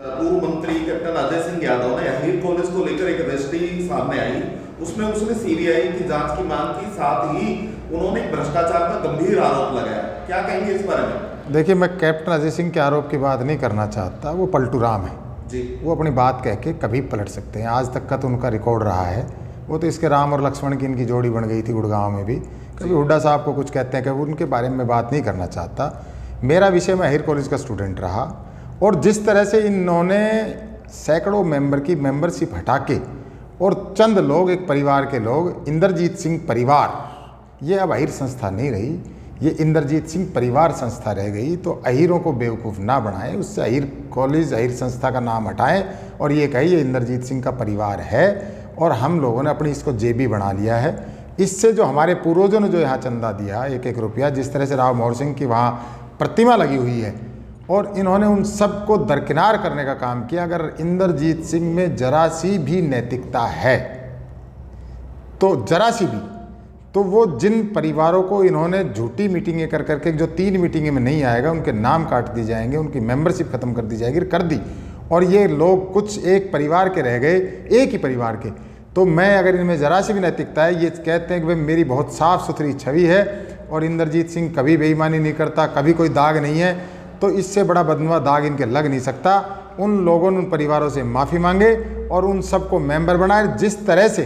पूर्व मंत्री कैप्टन अजय सिंह यादव ने अहीर कॉलेज को लेकर एक रजिस्ट्री सामने आई, उसमें उसने सीबीआई की जांच की मांग की, साथ ही उन्होंने भ्रष्टाचार का गंभीर आरोप लगाया। क्या कहेंगे इस बारे में? देखिए, मैं कैप्टन अजय सिंह के आरोप की बात नहीं करना चाहता, वो पलटू राम है जी। वो अपनी बात कह के कभी पलट सकते हैं, आज तक का तो उनका रिकॉर्ड रहा है। वो तो इसके राम और लक्ष्मण की इनकी जोड़ी बन गई थी गुड़गांव में भी। कभी हुड्डा साहब को कुछ कहते हैं, कभी उनके बारे में बात नहीं करना चाहता। मेरा विषय मैं अहीर कॉलेज का स्टूडेंट रहा, और जिस तरह से इन्होंने सैकड़ों मेंबर की मेंबरशिप हटा के और चंद लोग, एक परिवार के लोग, इंद्रजीत सिंह परिवार, ये अब अहीर संस्था नहीं रही, ये इंद्रजीत सिंह परिवार संस्था रह गई। तो अहीरों को बेवकूफ़ ना बनाएं, उससे अहीर कॉलेज, अहीर संस्था का नाम हटाएं और ये कहिए इंद्रजीत सिंह का परिवार है और हम लोगों ने अपनी इसको जेबी बना लिया है। इससे जो हमारे पूर्वजों ने जो यहाँ चंदा दिया, एक एक रुपया, जिस तरह से राव मोहर सिंह की वहाँ प्रतिमा लगी हुई है, और इन्होंने उन सब को दरकिनार करने का काम किया। अगर इंद्रजीत सिंह में जरा सी भी नैतिकता है, तो जरा सी भी, तो वो जिन परिवारों को इन्होंने झूठी मीटिंगें कर करके, जो 3 मीटिंगें में नहीं आएगा उनके नाम काट दी जाएंगे, उनकी मेंबरशिप खत्म कर दी जाएगी, कर दी। और ये लोग कुछ एक परिवार के रह गए, एक ही परिवार के। तो मैं, अगर इनमें ज़रा सी भी नैतिकता है, ये कहते हैं कि भाई मेरी बहुत साफ़ सुथरी छवि है और इंद्रजीत सिंह कभी बेईमानी नहीं करता, कभी कोई दाग नहीं है, तो इससे बड़ा बदनुमा दाग इनके लग नहीं सकता। उन लोगों ने उन परिवारों से माफ़ी मांगे और उन सबको मेंबर बनाए। जिस तरह से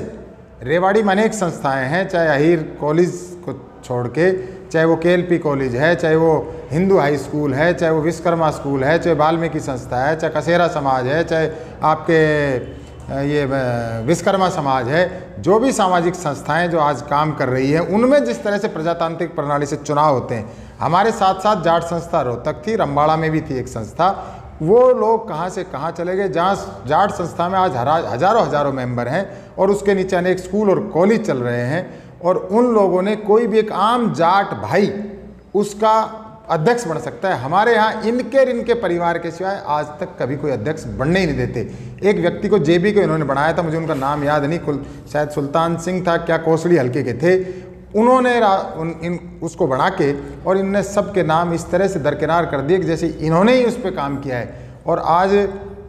रेवाड़ी में अनेक संस्थाएं हैं, चाहे अहीर कॉलेज को छोड़ के, चाहे वो केएलपी कॉलेज है, चाहे वो हिंदू हाई स्कूल है, चाहे वो विश्वकर्मा स्कूल है, चाहे वाल्मीकि संस्था है, चाहे कसेरा समाज है, चाहे आपके ये विश्वकर्मा समाज है, जो भी सामाजिक संस्थाएं जो आज काम कर रही हैं, उनमें जिस तरह से प्रजातांत्रिक प्रणाली से चुनाव होते हैं। हमारे साथ साथ जाट संस्था रोहतक थी, रंबाड़ा में भी थी एक संस्था, वो लोग कहाँ से कहाँ चले गए, जहाँ जाट संस्था में आज हजारों मेंबर हैं और उसके नीचे अनेक स्कूल और कॉलेज चल रहे हैं, और उन लोगों ने, कोई भी एक आम जाट भाई उसका अध्यक्ष बन सकता है। हमारे यहाँ इनके परिवार के सिवाय आज तक कभी कोई अध्यक्ष बनने ही नहीं देते। एक व्यक्ति को जेबी को इन्होंने बनाया था, मुझे उनका नाम याद नहीं, शायद सुल्तान सिंह था क्या, कोसड़ी हल्के के थे, उन्होंने उसको बना के, और इनने सबके नाम इस तरह से दरकिनार कर दिए कि जैसे इन्होंने ही उस पर काम किया है। और आज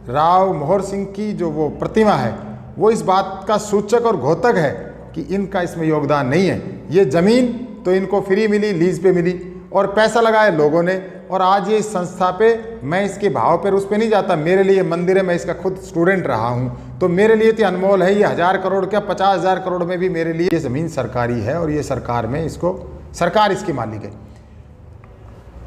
राव मोहर सिंह की जो वो प्रतिमा है, वो इस बात का सूचक और घोतक है कि इनका इसमें योगदान नहीं है। ये ज़मीन तो इनको फ्री मिली, लीज पे मिली, और पैसा लगाया लोगों ने। और आज ये इस संस्था पे, मैं इसके भाव पर उस पर नहीं जाता, मेरे लिए मंदिर है, मैं इसका खुद स्टूडेंट रहा हूँ, तो मेरे लिए तो अनमोल है। ये 1000 करोड़ क्या 50,000 करोड़ में भी मेरे लिए ये ज़मीन सरकारी है, और ये सरकार में, इसको सरकार इसकी मालिक है।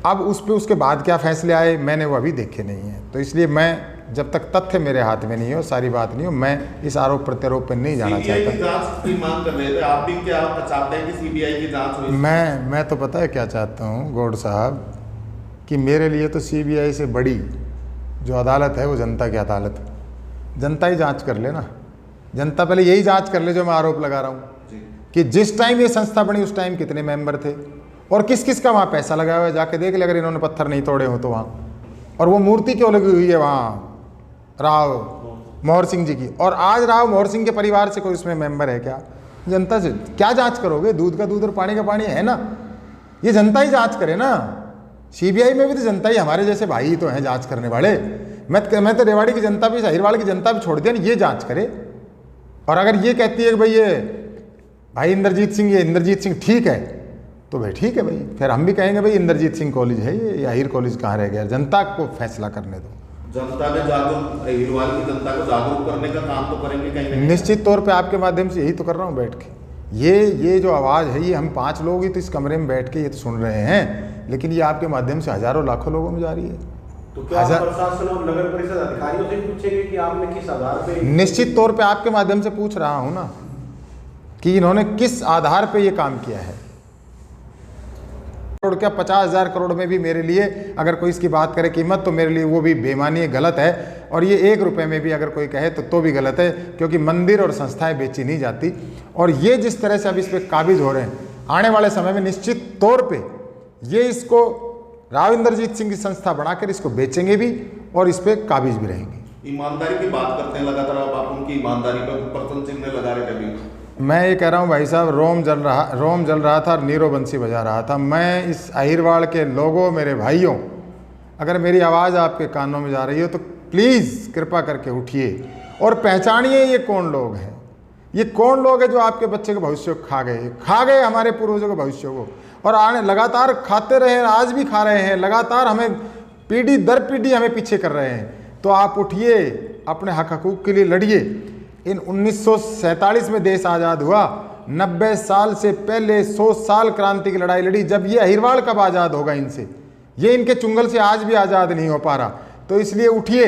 अब उस पर उसके बाद क्या फैसले आए, मैंने वो अभी देखे नहीं है। तो इसलिए मैं, जब तक तथ्य मेरे हाथ में नहीं हो, सारी बात नहीं हो, मैं इस आरोप प्रत्यारोप पर नहीं जाना चाहता। जांच की मांग कर रहे थे आप भी, क्या चाहते हैं कि सीबीआई की जांच हो? मैं तो पता है क्या चाहता हूँ गौड़ साहब, कि मेरे लिए तो सीबीआई से बड़ी जो अदालत है वो जनता की अदालत है। जनता ही जांच कर ले ना, जनता पहले यही जांच कर ले जो मैं आरोप लगा रहा हूँ कि जिस टाइम ये संस्था बनी उस टाइम कितने मेंबर थे और किस किस का वहाँ पैसा लगाया हुआ है, जाके देख ले अगर इन्होंने पत्थर नहीं तोड़े हो तो वहाँ। और वो मूर्ति क्यों लगी हुई है वहाँ राव मोहर सिंह जी की, और आज राव मोहर सिंह के परिवार से कोई उसमें मेंबर है क्या? जनता से क्या जांच करोगे? दूध का दूध और पानी का पानी है ना, ये जनता ही जांच करे ना। सीबीआई में भी तो जनता ही, हमारे जैसे भाई तो हैं जांच करने वाले। मैं तो रेवाड़ी की जनता भी, अहीरवाड़ की जनता भी छोड़ दिया ना, ये जांच करे। और अगर ये कहती है कि भाई ये भाई इंद्रजीत सिंह, ये इंद्रजीत सिंह ठीक है, तो भाई ठीक है भाई, फिर हम भी कहेंगे भाई इंद्रजीत सिंह कॉलेज है ये, अहीर कॉलेज कहाँ रह गया? जनता को फैसला करने दो। जनता में जागरूक, अहीरवाल की जनता को जागरूक करने का काम तो करेंगे कहीं? निश्चित तौर पे आपके माध्यम से यही तो कर रहा हूँ बैठ के। ये जो आवाज़ है, ये हम 5 लोग ही तो इस कमरे में बैठ के ये तो सुन रहे हैं, लेकिन ये आपके माध्यम से हजारों लाखों लोगों में जा रही है। तो क्या प्रशासन और नगर परिषद अधिकारियों से पूछेंगे कि आपने किस आधार पे? निश्चित तौर पे आपके माध्यम से पूछ रहा हूँ ना कि इन्होंने किस आधार पे ये काम किया है। करोड़ क्या 50,000 करोड़ में भी मेरे लिए अगर कोई इसकी बात करे कीमत, तो मेरे लिए वो भी बेईमानी है, गलत है। और ये 1 रुपये में भी अगर कोई कहे तो भी गलत है, क्योंकि मंदिर और संस्थाएं बेची नहीं जाती। और ये जिस तरह से अब इस पर काबिज हो रहे हैं, आने वाले समय में निश्चित तौर पे ये इसको राव इंद्रजीत सिंह की संस्था बनाकर इसको बेचेंगे भी और इस पर काबिज भी रहेंगे। ईमानदारी की बात करते हैं लगातार, आप उनकी ईमानदारी पर प्रश्न चिन्ह लगा रहे थे। मैं ये कह रहा हूँ भाई साहब, रोम जल रहा था और नीरो बंसी बजा रहा था। मैं इस अहीरवाड़ के लोगों, मेरे भाइयों, अगर मेरी आवाज़ आपके कानों में जा रही हो तो प्लीज़ कृपा करके उठिए और पहचानिए ये कौन लोग हैं। ये कौन लोग हैं जो आपके बच्चे के भविष्य को खा गए हमारे पूर्वजों के भविष्य को, और आने लगातार खाते रहे, आज भी खा रहे हैं, लगातार हमें पीढ़ी दर पीढ़ी हमें पीछे कर रहे हैं। तो आप उठिए, अपने हक हकूक़ के लिए लड़िए। इन 1947 में देश आज़ाद हुआ, 90 साल से पहले 100 साल क्रांति की लड़ाई लड़ी। जब ये अहिरवाड़ कब आज़ाद होगा इनसे? ये इनके चुंगल से आज भी आज़ाद नहीं हो पा रहा। तो इसलिए उठिए,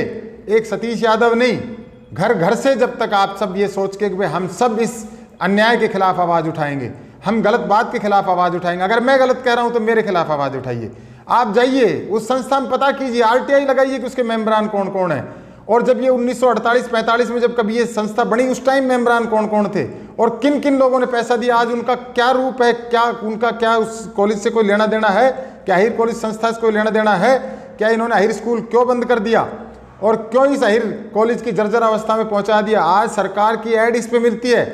एक सतीश यादव नहीं, घर घर से जब तक आप सब ये सोच के कि भाई हम सब इस अन्याय के खिलाफ आवाज़ उठाएंगे, हम गलत बात के खिलाफ आवाज़ उठाएंगे। अगर मैं गलत कह रहा हूं तो मेरे खिलाफ आवाज़ उठाइए। आप जाइए उस संस्था में पता कीजिए, आरटीआई लगाइए कि उसके मेंबरान कौन कौन है, और जब ये 1948-45 में जब कभी ये संस्था बनी उस टाइम मेंबरान कौन कौन थे और किन किन लोगों ने पैसा दिया, आज उनका क्या रूप है, क्या उनका क्या उस कॉलेज से कोई लेना देना है, क्या अहिर कॉलेज संस्था से कोई लेना देना है, क्या इन्होंने अहिर स्कूल क्यों बंद कर दिया और क्यों इस अहिर कॉलेज की जर्जर अवस्था में पहुंचा दिया। आज सरकार की ऐड इस पे मिलती है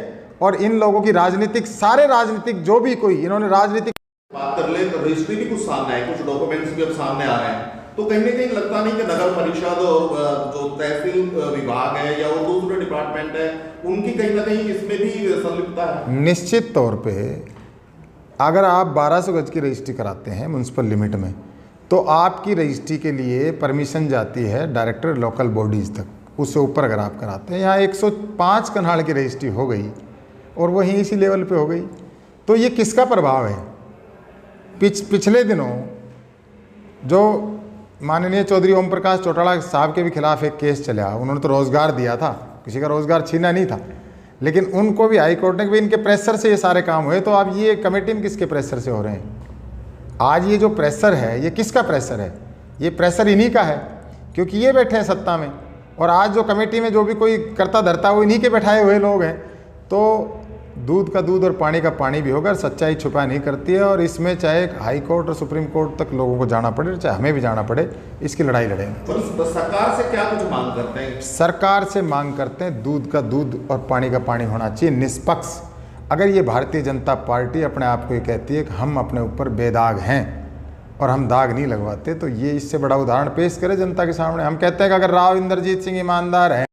और इन लोगों की राजनीतिक, सारे राजनीतिक जो भी कोई इन्होंने राजनीतिक बात कर ले तो रजिस्ट्री भी कुछ सामने आए, कुछ डॉक्यूमेंट्स भी अब सामने आ रहे हैं। तो कहीं ना कहीं लगता नहीं कि नगर परिषद और जो तहसील विभाग है या वो दूसरे डिपार्टमेंट है उनकी कहीं ना कहीं इसमें भी संलिप्तता है? निश्चित तौर पे अगर आप 1200 गज की रजिस्ट्री कराते हैं म्यूनसिपल लिमिट में, तो आपकी रजिस्ट्री के लिए परमिशन जाती है डायरेक्टर लोकल बॉडीज़ तक, उससे ऊपर अगर आप कराते हैं। यहाँ 105 कनाल की रजिस्ट्री हो गई और वहीं इसी लेवल पे हो गई। तो ये किसका प्रभाव है? पिछले दिनों जो माननीय चौधरी ओम प्रकाश चौटाला साहब के भी खिलाफ एक केस चला, उन्होंने तो रोज़गार दिया था, किसी का रोज़गार छीना नहीं था, लेकिन उनको भी हाई कोर्ट ने कि इनके प्रेशर से ये सारे काम हुए। तो अब ये कमेटी में किसके प्रेशर से हो रहे हैं? आज ये जो प्रेशर है ये किसका प्रेशर है? ये प्रेशर इन्हीं का है, क्योंकि ये बैठे हैं सत्ता में, और आज जो कमेटी में जो भी कोई करता धरता वो इन्हीं के बैठाए हुए लोग हैं। तो दूध का दूध और पानी का पानी भी होगा, सच्चाई छुपा नहीं करती है, और इसमें चाहे हाई कोर्ट और सुप्रीम कोर्ट तक लोगों को जाना पड़े, चाहे हमें भी जाना पड़े, इसकी लड़ाई लड़ेंगे। तो सरकार से क्या कुछ मांग करते हैं? सरकार से मांग करते हैं दूध का दूध और पानी का पानी होना चाहिए, निष्पक्ष। अगर ये भारतीय जनता पार्टी अपने आप को ये कहती है कि हम अपने ऊपर बेदाग हैं और हम दाग नहीं लगवाते, तो ये इससे बड़ा उदाहरण पेश करे जनता के सामने। हम कहते हैं कि अगर राव इंद्रजीत सिंह ईमानदार हैं